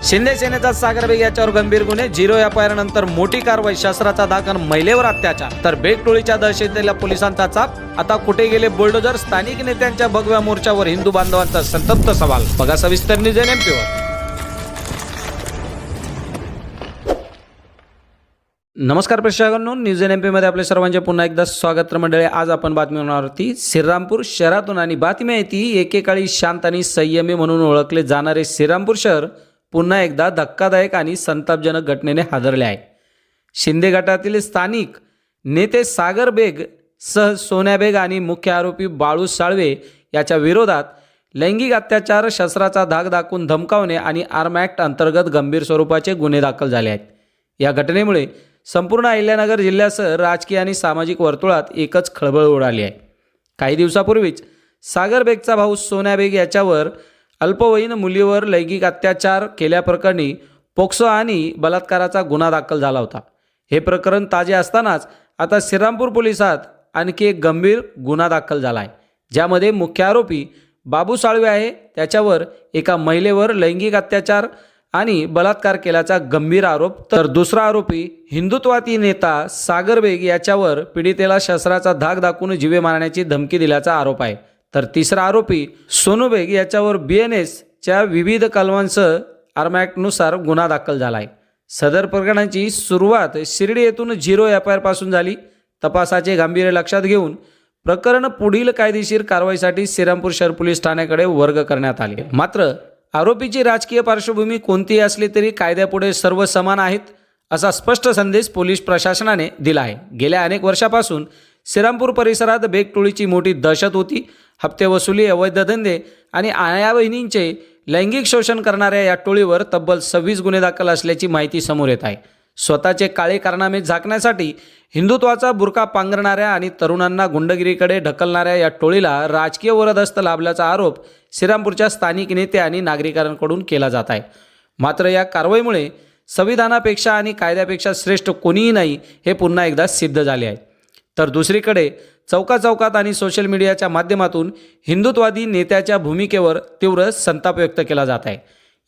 शिंदे सेनेचा सागर बेग याच्यावर गंभीर गुन्हे, 0 FIR नंतर मोठी कारवाई, शस्त्राचा धाक आणि महिलेवर अत्याचार. तर बेग टोळीच्या दहशतीला पोलिसांचा चाप. आता कुठे गेले बुलडोजर? स्थानिक नेत्यांच्या भगव्या मोर्चावर हिंदू बांधवांचा संतप्त सवाल. बघा सविस्तर न्यूज NMP. नमस्कार प्रेक्षकांनो, न्यूज NMP मध्ये आपले सर्वांचे पुन्हा एकदा स्वागत. मंडळी, आज आपण बातमी होणार होती श्रीरामपूर शहरातून आणि बातमी आहे ती एकेकाळी शांत आणि संयमी म्हणून ओळखले जाणारे श्रीरामपूर शहर पुन्हा एकदा धक्कादायक आणि संतापजनक घटनेने हादरले आहे. शिंदे गटातील स्थानिक नेते सागर बेग सह सोन्या बेग आणि मुख्य आरोपी बाळू साळवे याच्या विरोधात लैंगिक अत्याचार, शस्त्राचा धाक दाखवून धमकावणे आणि आर्म ॲक्ट अंतर्गत गंभीर स्वरूपाचे गुन्हे दाखल झाले आहेत. या घटनेमुळे संपूर्ण अहिल्यानगर जिल्ह्यासह राजकीय आणि सामाजिक वर्तुळात एकच खळबळ उडाली आहे. काही दिवसापूर्वीच सागर बेगचा भाऊ सोन्या बेग याच्यावर अल्पवयीन मुलीवर लैंगिक अत्याचार केल्याप्रकरणी पोक्सो आणि बलात्काराचा गुन्हा दाखल झाला होता. हे प्रकरण ताजे असतानाच आता श्रीरामपूर पोलिसात आणखी एक गंभीर गुन्हा दाखल झाला आहे, ज्यामध्ये मुख्य आरोपी बाबू साळवे आहे. त्याच्यावर एका महिलेवर लैंगिक अत्याचार आणि बलात्कार केल्याचा गंभीर आरोप, तर दुसरा आरोपी हिंदुत्वादी नेता सागर बेग याच्यावर पीडितेला शस्त्राचा धाक दाखवून जीवे मारण्याची धमकी दिल्याचा आरोप आहे. तर तिसरा आरोपी सोनू बेग याच्यावर BNS च्या विविध कलमांसह आर्म ॲक्टनुसार गुन्हा दाखल झाला आहे. सदर प्रकरणाची सुरुवात शिर्डी येथून 0 FIR पासून झाली. तपासाचे गांभीर्य लक्षात घेऊन प्रकरण पुढील कायदेशीर कारवाईसाठी श्रीरामपूर शहर पोलीस ठाण्याकडे वर्ग करण्यात आले. मात्र आरोपीची राजकीय पार्श्वभूमी कोणतीही असली तरी कायद्यापुढे सर्व समान आहेत, असा स्पष्ट संदेश पोलीस प्रशासनाने दिला आहे. गेल्या अनेक वर्षापासून श्रीरामपूर परिसरात बेग टोळीची मोठी दहशत होती. हप्ते वसुली, अवैध धंदे आणि आया बहिणींचे लैंगिक शोषण करणाऱ्या या टोळीवर तब्बल 26 गुन्हे दाखल असल्याची माहिती समोर येत आहे. स्वतःचे काळे कारनामे झाकण्यासाठी हिंदुत्वाचा बुरका पांघरणाऱ्या आणि तरुणांना गुंडगिरीकडे ढकलणाऱ्या या टोळीला राजकीय वरदहस्त लाभल्याचा आरोप श्रीरामपूरच्या स्थानिक नेते आणि नागरिकांकडून केला जात आहे. मात्र या कारवाईमुळे संविधानापेक्षा आणि कायद्यापेक्षा श्रेष्ठ कोणीही नाही हे पुन्हा एकदा सिद्ध झाले आहे. तर दुसरीकडे चौकाचौकात आणि सोशल मीडियाच्या माध्यमातून हिंदुत्वादी नेत्याच्या भूमिकेवर तीव्र संताप व्यक्त केला जात आहे.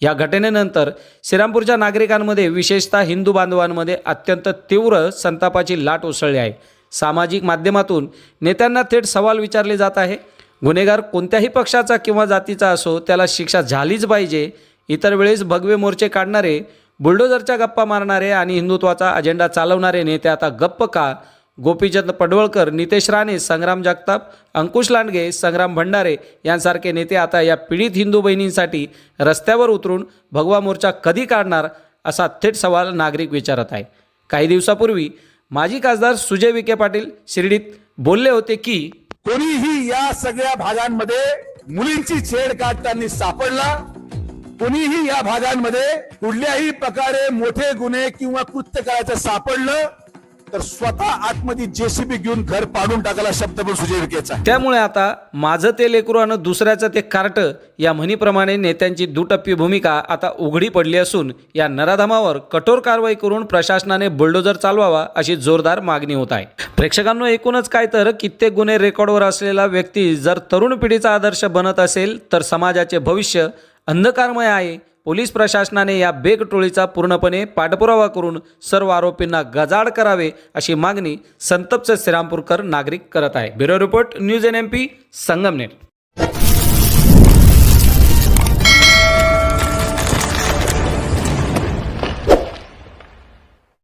या घटनेनंतर श्रीरामपूरच्या नागरिकांमध्ये, विशेषतः हिंदू बांधवांमध्ये अत्यंत तीव्र संतापाची लाट उसळली आहे. सामाजिक माध्यमातून नेत्यांना थेट सवाल विचारले जात आहे. गुन्हेगार कोणत्याही पक्षाचा किंवा जातीचा असो, त्याला शिक्षा झालीच पाहिजे. इतर वेळेस भगवे मोर्चे काढणारे, बुलडोजरच्या गप्पा मारणारे आणि हिंदुत्वाचा अजेंडा चालवणारे नेते आता गप्प का? गोपीचंद पडवळकर, नितेश राणे, संग्राम जगताप, अंकुश लांडगे, संग्राम भंडारे यांसारखे नेते आता या पीडित हिंदू बहिणींसाठी रस्त्यावर उतरून भगवा मोर्चा कधी काढणार, असा थेट सवाल नागरिक विचारत आहे. काही दिवसापूर्वी माजी खासदार सुजय विखे पाटील शिर्डीत बोलले होते की कोणीही या सगळ्या भागांमध्ये मुलींची छेड काढताना सापडला, कोणीही या भागांमध्ये कुठल्याही प्रकारे मोठे गुन्हे किंवा कृत्य करायचं सापडलं तर स्वतः आतमध्ये JCB घेऊन घर पाडून टाकायला शब्द पण सुजय विखेचा. त्यामुळे आता माझं ते लेकरू आणि दुसऱ्याचं ते कार्ट या म्हणीप्रमाणे नेत्यांची दुटप्पी भूमिका आता उघडी पडली असून या नराधमावर कठोर कारवाई करून प्रशासनाने बुलडोजर चालवावा अशी जोरदार मागणी होत आहे. प्रेक्षकांनो, एकूणच काय तर कित्येक गुन्हे रेकॉर्डवर असलेला व्यक्ती जर तरुण पिढीचा आदर्श बनत असेल तर समाजाचे भविष्य अंधकारमय आहे. पोलीस प्रशासनाने या बेग टोळीचा पूर्णपणे पाठपुरावा करून सर्व आरोपींना गजाआड करावे अशी मागणी संतप्त श्रीरामपूरकर नागरिक करत आहे. Bureau report, news NMP, Sangamner.